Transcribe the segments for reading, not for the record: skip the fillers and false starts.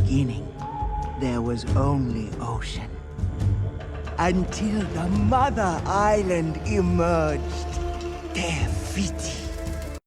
beginning, there was only ocean. Until the mother island emerged, Te Fiti.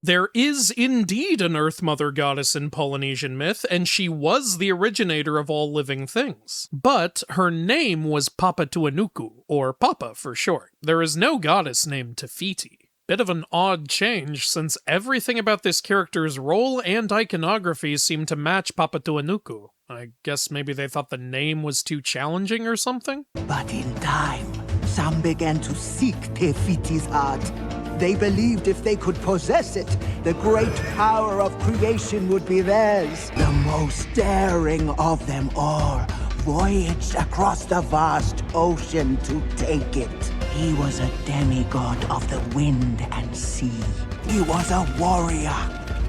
There is indeed an Earth Mother goddess in Polynesian myth, and she was the originator of all living things. But her name was Papatuanuku, or Papa for short. There is no goddess named Te Fiti. Bit of an odd change, since everything about this character's role and iconography seemed to match Papatuanuku. I guess maybe they thought the name was too challenging or something? But in time, some began to seek Te Fiti's heart. They believed if they could possess it, the great power of creation would be theirs. The most daring of them all voyaged across the vast ocean to take it. He was a demigod of the wind and sea. He was a warrior,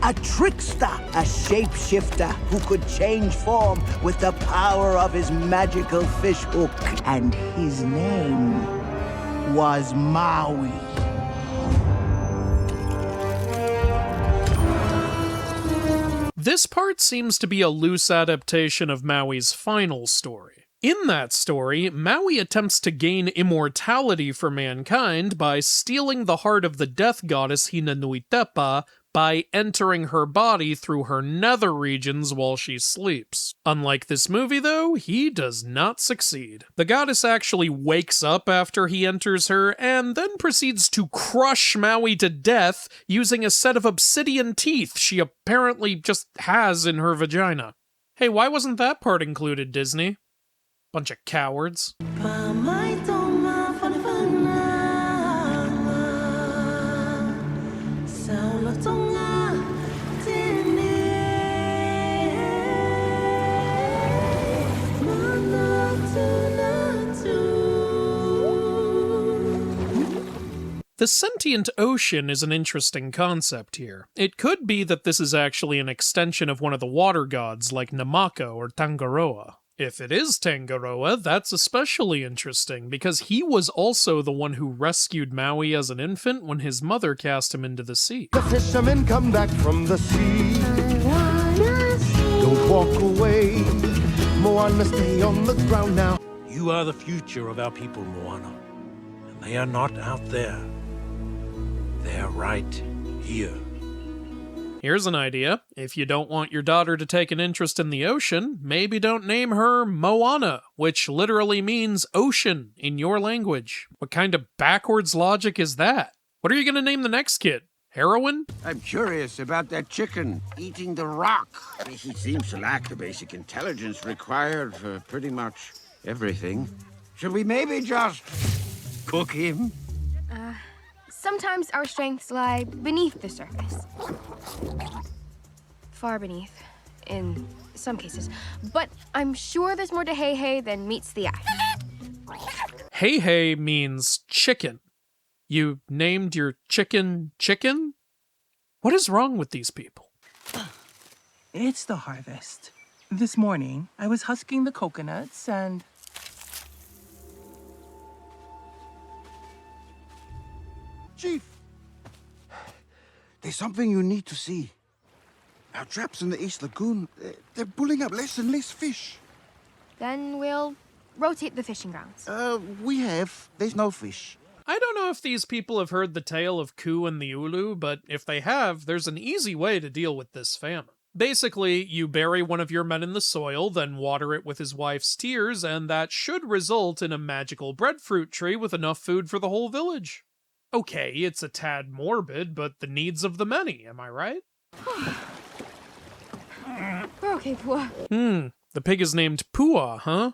a trickster, a shapeshifter who could change form with the power of his magical fish hook. And his name was Maui. This part seems to be a loose adaptation of Maui's final story. In that story, Maui attempts to gain immortality for mankind by stealing the heart of the death goddess Hinanuitepa by entering her body through her nether regions while she sleeps. Unlike this movie, though, he does not succeed. The goddess actually wakes up after he enters her, and then proceeds to crush Maui to death using a set of obsidian teeth she apparently just has in her vagina. Hey, why wasn't that part included, Disney? Bunch of cowards. The sentient ocean is an interesting concept here. It could be that this is actually an extension of one of the water gods like Namaka or Tangaroa. If it is Tangaroa, that's especially interesting, because he was also the one who rescued Maui as an infant when his mother cast him into the sea. The fishermen come back from the sea. Don't walk away. Moana, stay on the ground now. You are the future of our people, Moana. And they are not out there. They're right here. Here's an idea. If you don't want your daughter to take an interest in the ocean, maybe don't name her Moana, which literally means ocean in your language. What kind of backwards logic is that? What are you going to name the next kid? Heroin? I'm curious about that chicken eating the rock. He seems to lack the basic intelligence required for pretty much everything. Should we maybe just cook him? Sometimes our strengths lie beneath the surface. Far beneath, in some cases. But I'm sure there's more to hey hey than meets the eye. Hey hey means chicken. You named your chicken chicken? What is wrong with these people? It's the harvest. This morning, I was husking the coconuts and... Chief, there's something you need to see. Our traps in the East Lagoon, they're pulling up less and less fish. Then we'll rotate the fishing grounds. There's no fish. I don't know if these people have heard the tale of Ku and the Ulu, but if they have, there's an easy way to deal with this famine. Basically, you bury one of your men in the soil, then water it with his wife's tears, and that should result in a magical breadfruit tree with enough food for the whole village. Okay, it's a tad morbid, but the needs of the many, am I right? We're okay, Pua. The pig is named Pua, huh?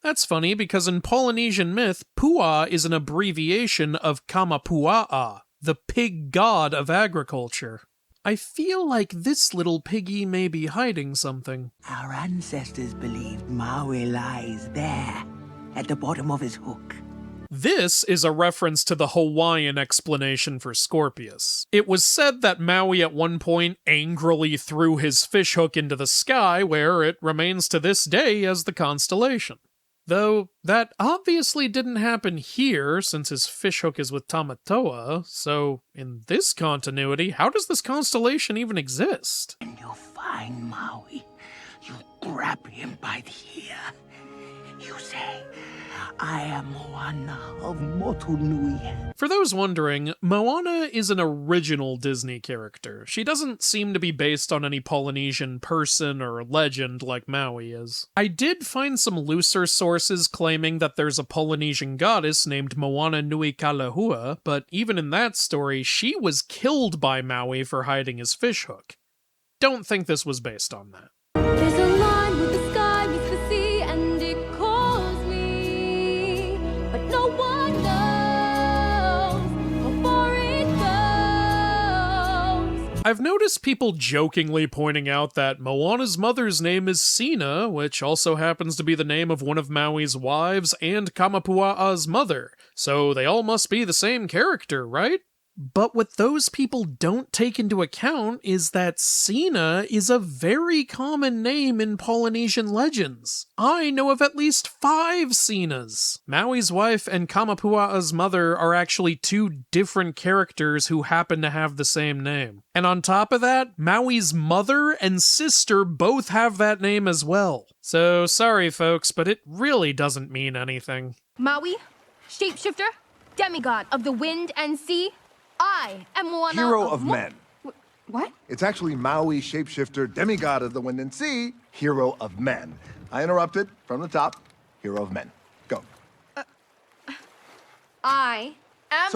That's funny, because in Polynesian myth, Pua is an abbreviation of Kamapua'a, the pig god of agriculture. I feel like this little piggy may be hiding something. Our ancestors believed Maui lies there, at the bottom of his hook. This is a reference to the Hawaiian explanation for Scorpius. It was said that Maui at one point angrily threw his fishhook into the sky, where it remains to this day as the constellation. Though that obviously didn't happen here, since his fishhook is with Tamatoa, so in this continuity, how does this constellation even exist? When you find Maui, You grab him by the ear. You say, I am Moana of Motunui. For those wondering, Moana is an original Disney character. She doesn't seem to be based on any Polynesian person or legend like Maui is. I did find some looser sources claiming that there's a Polynesian goddess named Moana Nui Kalehua, but even in that story, she was killed by Maui for hiding his fishhook. Don't think this was based on that. There's a line with the sky meets the sea, and it calls me, but no one knows how far it goes. I've noticed people jokingly pointing out that Moana's mother's name is Sina, which also happens to be the name of one of Maui's wives and Kamapua'a's mother, so they all must be the same character, right? But what those people don't take into account is that Sina is a very common name in Polynesian legends. I know of at least 5 Sinas. Maui's wife and Kamapua'a's mother are actually 2 different characters who happen to have the same name. And on top of that, Maui's mother and sister both have that name as well. So sorry folks, but it really doesn't mean anything. Maui, shapeshifter, demigod of the wind and sea. I am Moana Hero of men. What? It's actually Maui, shapeshifter, demigod of the wind and sea, hero of men. I interrupted from the top. Hero of men. Go. I am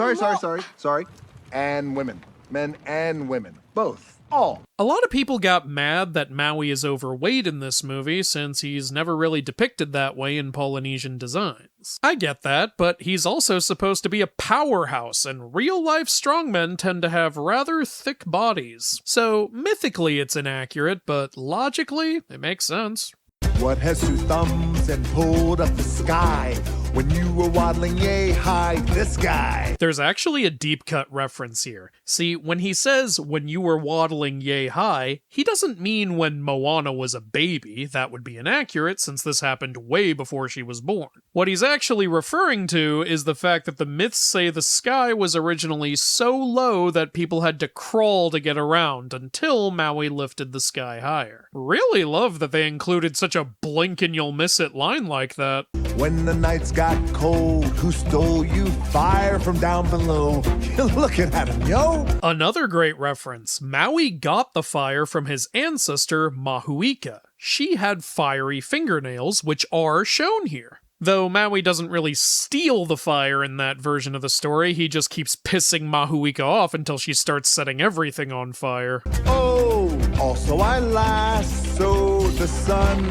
Sorry. And women. Men and women. Both. All. A lot of people got mad that Maui is overweight in this movie since he's never really depicted that way in Polynesian designs. I get that, but he's also supposed to be a powerhouse, and real-life strongmen tend to have rather thick bodies. So, mythically it's inaccurate, but logically, it makes sense. What has 2 thumbs and pulled up the sky? When you were waddling yay high, this guy. There's actually a deep cut reference here. See, when he says, when you were waddling yay high, he doesn't mean when Moana was a baby. That would be inaccurate since this happened way before she was born. What he's actually referring to is the fact that the myths say the sky was originally so low that people had to crawl to get around until Maui lifted the sky higher. Really love that they included such a blink and you'll miss it line like that. When the nights got cold, who stole you fire from down below? You're looking at him, yo. Another great reference. Maui got the fire from his ancestor, Mahuika. She had fiery fingernails, which are shown here. Though Maui doesn't really steal the fire in that version of the story, he just keeps pissing Mahuika off until she starts setting everything on fire. Oh, also I lasso the sun.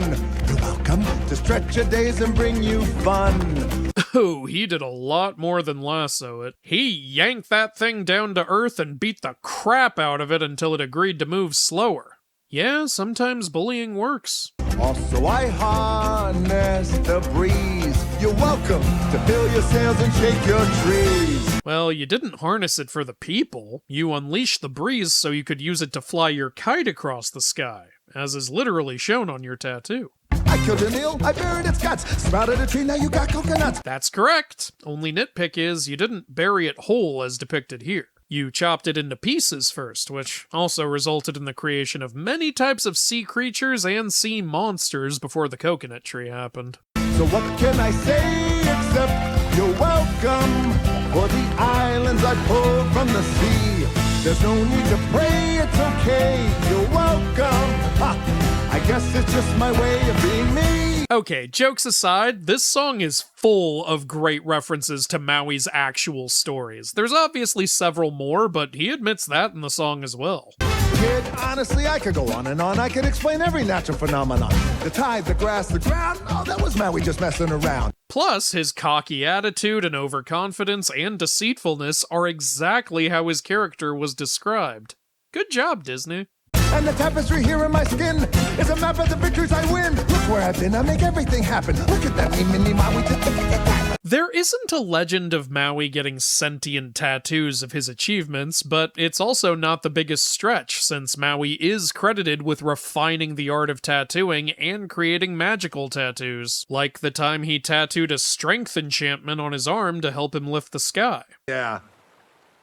You're welcome to stretch your days and bring you fun. Oh, he did a lot more than lasso it. He yanked that thing down to earth and beat the crap out of it until it agreed to move slower. Yeah, sometimes bullying works. Also I harness the breeze. You're welcome to fill your sails and shake your trees. Well, you didn't harness it for the people. You unleashed the breeze so you could use it to fly your kite across the sky, as is literally shown on your tattoo. I killed an eel, I buried its guts, sprouted a tree, now you got coconuts. That's correct. Only nitpick is you didn't bury it whole as depicted here. You chopped it into pieces first, which also resulted in the creation of many types of sea creatures and sea monsters before the coconut tree happened. So what can I say except you're welcome for the islands I pulled from the sea. There's no need to pray, it's okay, you're welcome. Ha, I guess it's just my way of being me. Okay, jokes aside, this song is full of great references to Maui's actual stories. There's obviously several more, but he admits that in the song as well. Kid, honestly, I could go on and on. I could explain every natural phenomenon. The tide, the grass, the ground. Oh, that was Maui just messing around. Plus, his cocky attitude and overconfidence and deceitfulness are exactly how his character was described. Good job, Disney. And the tapestry here in my skin is a map of the victories I win. Look where I've been, I make everything happen. Look at that, me, mini, Maui. There isn't a legend of Maui getting sentient tattoos of his achievements, but it's also not the biggest stretch, since Maui is credited with refining the art of tattooing and creating magical tattoos, like the time he tattooed a strength enchantment on his arm to help him lift the sky. Yeah.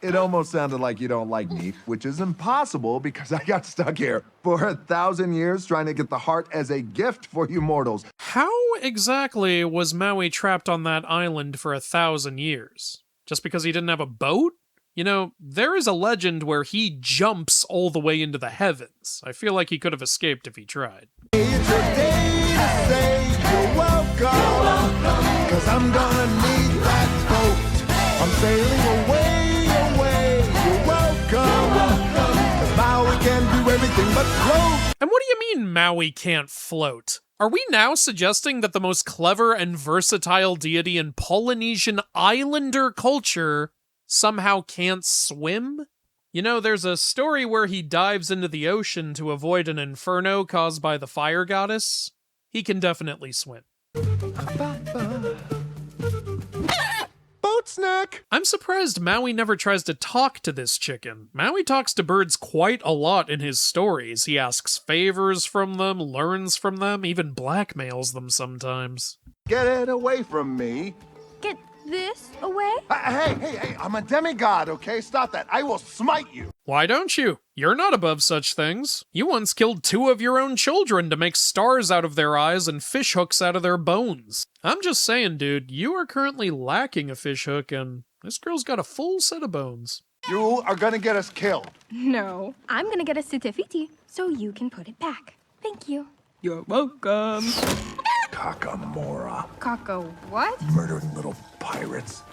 It almost sounded like you don't like me, which is impossible because I got stuck here for 1,000 years trying to get the heart as a gift for you mortals. How exactly was Maui trapped on that island for 1,000 years? Just because he didn't have a boat? You know, there is a legend where he jumps all the way into the heavens. I feel like he could have escaped if he tried. It's your day to say you're welcome, 'cause I'm gonna need that boat. I'm sailing away, you're welcome, 'cause Maui can do everything but float. And what do you mean Maui can't float? Are we now suggesting that the most clever and versatile deity in Polynesian islander culture somehow can't swim? You know, there's a story where he dives into the ocean to avoid an inferno caused by the fire goddess. He can definitely swim. Boat snack. I'm surprised Maui never tries to talk to this chicken. Maui talks to birds quite a lot in his stories. He asks favors from them, learns from them, even blackmails them sometimes. Get it away from me. Get this away? Hey, I'm a demigod, okay? Stop that. I will smite you. Why don't you? You're not above such things. You once killed 2 of your own children to make stars out of their eyes and fish hooks out of their bones. I'm just saying, dude, you are currently lacking a fish hook, and this girl's got a full set of bones. You are gonna get us killed. No. I'm gonna get a sutefiti so you can put it back. Thank you. You're welcome. Kakamora. Kako, what? Murdering little pirates.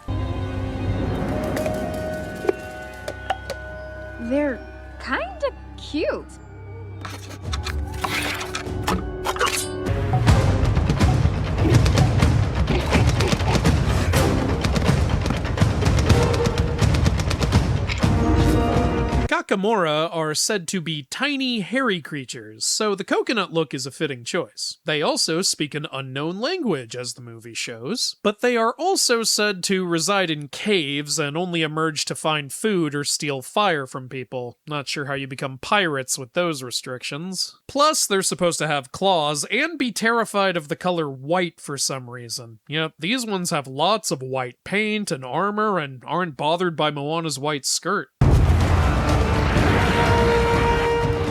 They're kinda cute. Kakamora are said to be tiny, hairy creatures, so the coconut look is a fitting choice. They also speak an unknown language, as the movie shows, but they are also said to reside in caves and only emerge to find food or steal fire from people. Not sure how you become pirates with those restrictions. Plus, they're supposed to have claws and be terrified of the color white for some reason. Yep, these ones have lots of white paint and armor and aren't bothered by Moana's white skirt.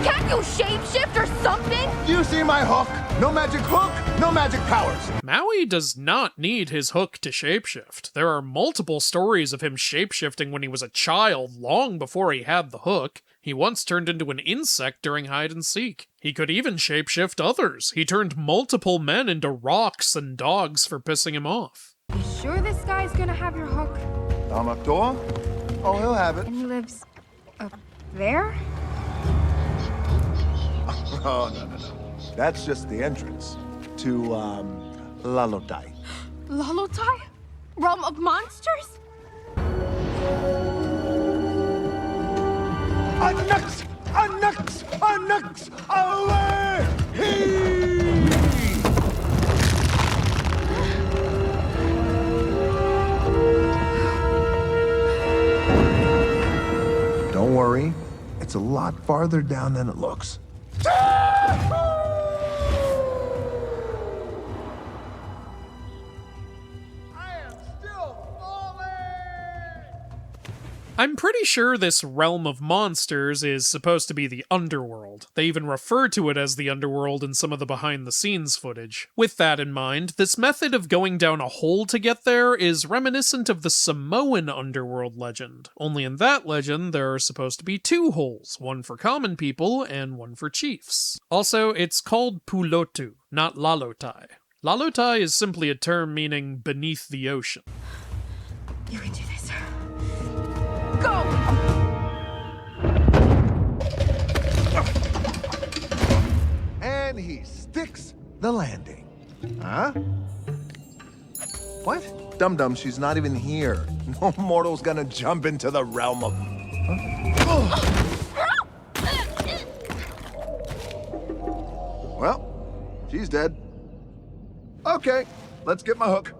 Can't you shapeshift or something? Do you see my hook? No magic hook, no magic powers. Maui does not need his hook to shapeshift. There are multiple stories of him shapeshifting when he was a child, long before he had the hook. He once turned into an insect during hide and seek. He could even shapeshift others. He turned multiple men into rocks and dogs for pissing him off. You sure this guy's gonna have your hook? Damaktor? Oh, he'll have it. And he lives up there? Oh, no. That's just the entrance to, Lalotai. Lalotai? Realm of monsters? Anux, away! Don't worry, it's a lot farther down than it looks. I'm pretty sure this realm of monsters is supposed to be the underworld. They even refer to it as the underworld in some of the behind-the-scenes footage. With that in mind, this method of going down a hole to get there is reminiscent of the Samoan underworld legend. Only in that legend, there are supposed to be 2 holes, one for common people and one for chiefs. Also, it's called Pulotu, not Lalotai. Lalotai is simply a term meaning beneath the ocean. You can do this. Go! And he sticks the landing. Huh? What? Dum-dum, she's not even here. No mortal's gonna jump into the realm of... Well, she's dead. Okay, let's get my hook.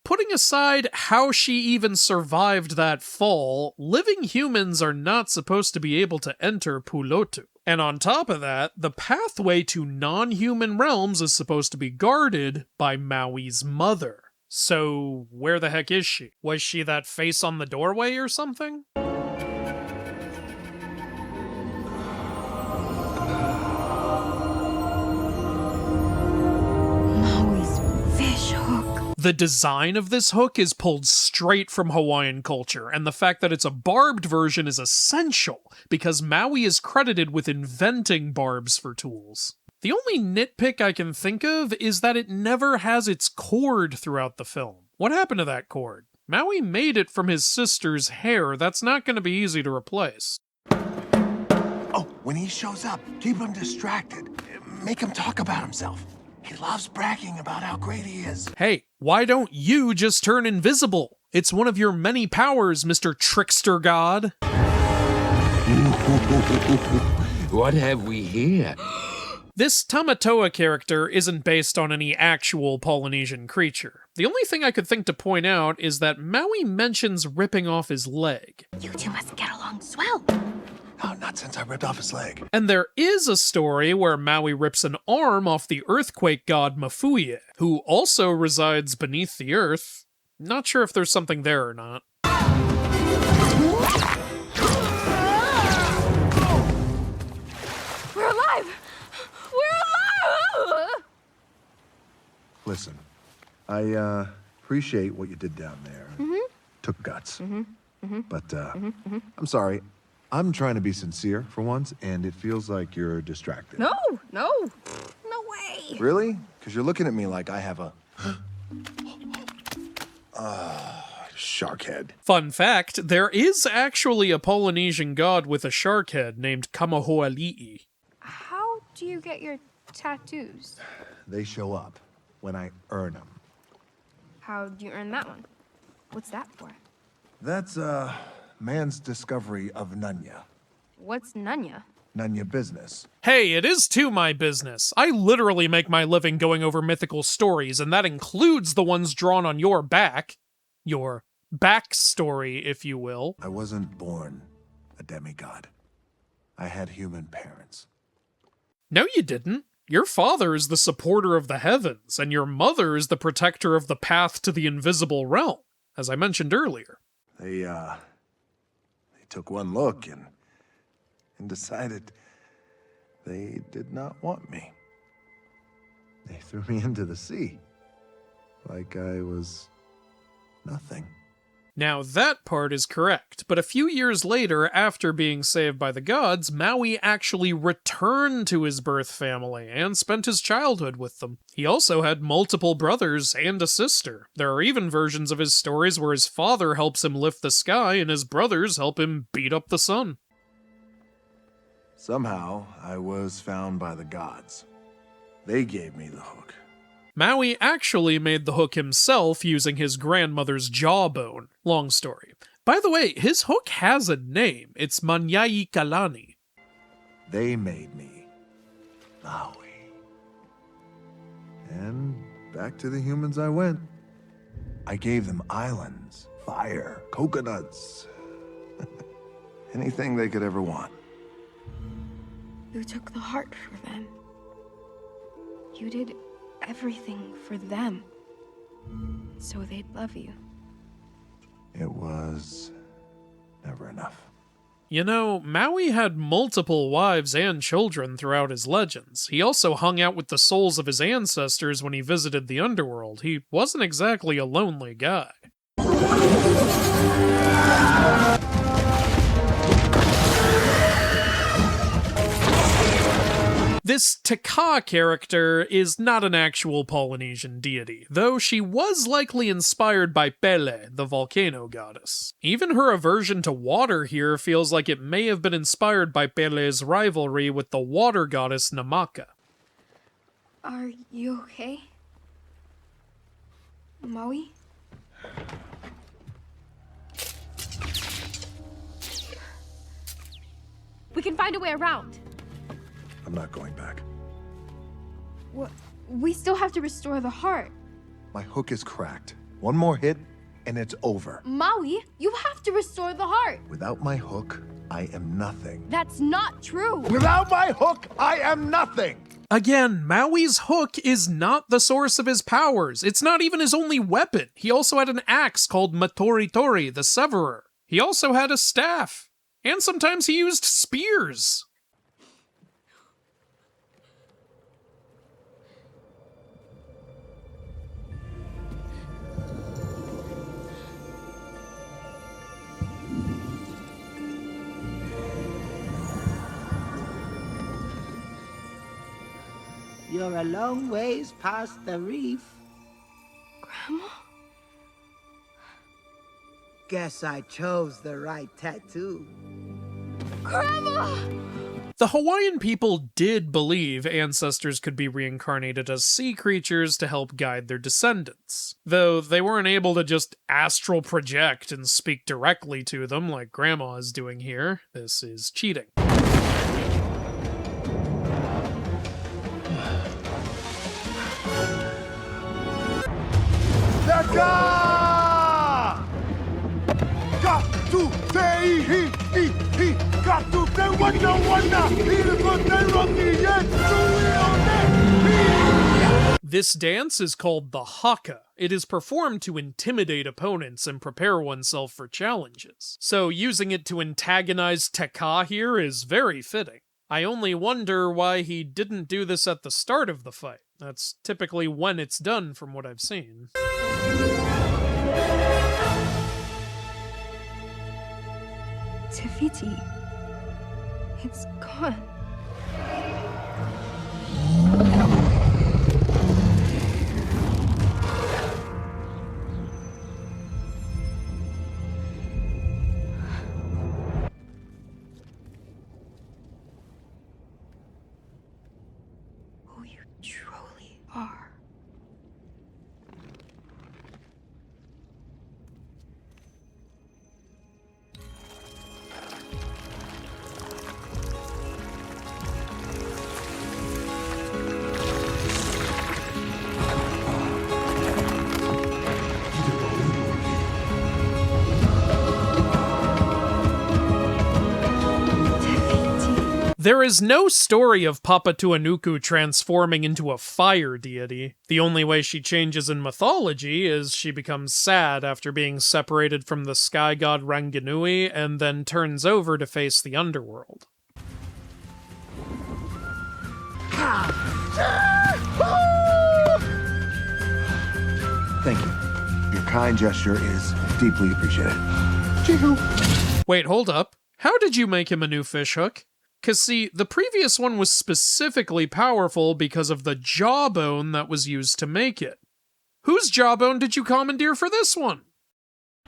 Putting aside how she even survived that fall, living humans are not supposed to be able to enter Pulotu. And on top of that, the pathway to non-human realms is supposed to be guarded by Maui's mother. So, where the heck is she? Was she that face on the doorway or something? Maui's fish hook. The design of this hook is pulled straight from Hawaiian culture, and the fact that it's a barbed version is essential, because Maui is credited with inventing barbs for tools. The only nitpick I can think of is that it never has its cord throughout the film. What happened to that cord? Maui made it from his sister's hair. That's not going to be easy to replace. Oh, when he shows up, keep him distracted. Make him talk about himself. He loves bragging about how great he is. Hey, why don't you just turn invisible? It's one of your many powers, Mr. Trickster God. What have we here? This Tamatoa character isn't based on any actual Polynesian creature. The only thing I could think to point out is that Maui mentions ripping off his leg. You two must get along swell. Oh, not since I ripped off his leg. And there is a story where Maui rips an arm off the earthquake god Mafuie, who also resides beneath the earth. Not sure if there's something there or not. We're alive! We're alive! Listen, I appreciate what you did down there. Took guts. But I'm sorry. I'm trying to be sincere for once, and it feels like you're distracted. No way. Really? Because you're looking at me like I have a shark head. Fun fact, there is actually a Polynesian god with a shark head named Kamahoali'i. How do you get your tattoos? They show up when I earn them. How do you earn that one? What's that for? That's man's discovery of Nunya. What's Nunya? Nunya business. Hey, it is too my business. I literally make my living going over mythical stories, and that includes the ones drawn on your back. Your backstory, if you will. I wasn't born a demigod. I had human parents. No, you didn't. Your father is the supporter of the heavens, and your mother is the protector of the path to the invisible realm, as I mentioned earlier. They took one look and decided they did not want me. They threw me into the sea, like I was nothing. Now that part is correct, but a few years later, after being saved by the gods, Maui actually returned to his birth family and spent his childhood with them. He also had multiple brothers and a sister. There are even versions of his stories where his father helps him lift the sky and his brothers help him beat up the sun. Somehow, I was found by the gods. They gave me the hook. Maui actually made the hook himself using his grandmother's jawbone. Long story. By the way, his hook has a name. It's Manyai Kalani. They made me Maui. And back to the humans I went. I gave them islands, fire, coconuts. Anything they could ever want. You took the heart for them. You did everything for them, so they'd love you. It was never enough. You know, Maui had multiple wives and children throughout his legends. He also hung out with the souls of his ancestors when he visited the underworld. He wasn't exactly a lonely guy. This Taka character is not an actual Polynesian deity, though she was likely inspired by Pele, the volcano goddess. Even her aversion to water here feels like it may have been inspired by Pele's rivalry with the water goddess Namaka. Are you okay? Maui? We can find a way around. I'm not going back. What? We still have to restore the heart. My hook is cracked. One more hit, and it's over. Maui, you have to restore the heart. Without my hook, I am nothing. That's not true. Without my hook, I am nothing! Again, Maui's hook is not the source of his powers. It's not even his only weapon. He also had an axe called Matoritori, the Severer. He also had a staff. And sometimes he used spears. You're a long ways past the reef. Grandma? Guess I chose the right tattoo. Grandma! The Hawaiian people did believe ancestors could be reincarnated as sea creatures to help guide their descendants, though they weren't able to just astral project and speak directly to them like Grandma is doing here. This is cheating. This dance is called the haka. It is performed to intimidate opponents and prepare oneself for challenges. So using it to antagonize Tekka here is very fitting. I only wonder why he didn't do this at the start of the fight. That's typically when it's done from what I've seen. Te Fiti. It's gone. Who you truly are. There is no story of Papatuanuku transforming into a fire deity. The only way she changes in mythology is she becomes sad after being separated from the sky god Ranginui and then turns over to face the underworld. Thank you. Your kind gesture is deeply appreciated. Wait, hold up. How did you make him a new fishhook? 'Cause see, the previous one was specifically powerful because of the jawbone that was used to make it. Whose jawbone did you commandeer for this one?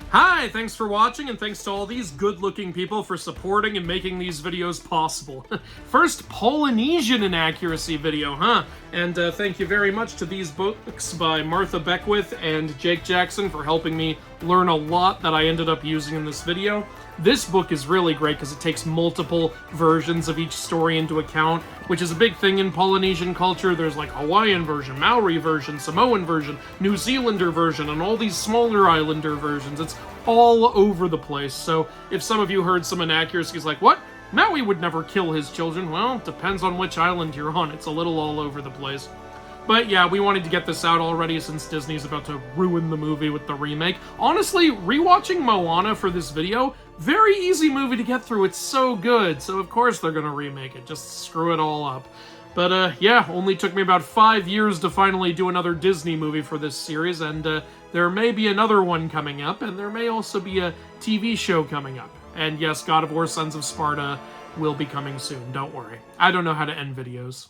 Hi, thanks for watching, and thanks to all these good-looking people for supporting and making these videos possible. First Polynesian Inaccuracy video, huh? And thank you very much to these books by Martha Beckwith and Jake Jackson for helping me learn a lot that I ended up using in this video. This book is really great because it takes multiple versions of each story into account, which is a big thing in Polynesian culture. There's like Hawaiian version, Maori version, Samoan version, New Zealander version, and all these smaller islander versions. It's all over the place. So if some of you heard some inaccuracies like, what? Maui would never kill his children. Well, depends on which island you're on. It's a little all over the place. But yeah, we wanted to get this out already since Disney's about to ruin the movie with the remake. Honestly, rewatching Moana for this video, very easy movie to get through. It's so good. So of course they're gonna remake it. Just screw it all up. But yeah, only took me about 5 years to finally do another Disney movie for this series, and there may be another one coming up, and there may also be a TV show coming up. And yes, God of War Sons of Sparta will be coming soon, don't worry. I don't know how to end videos.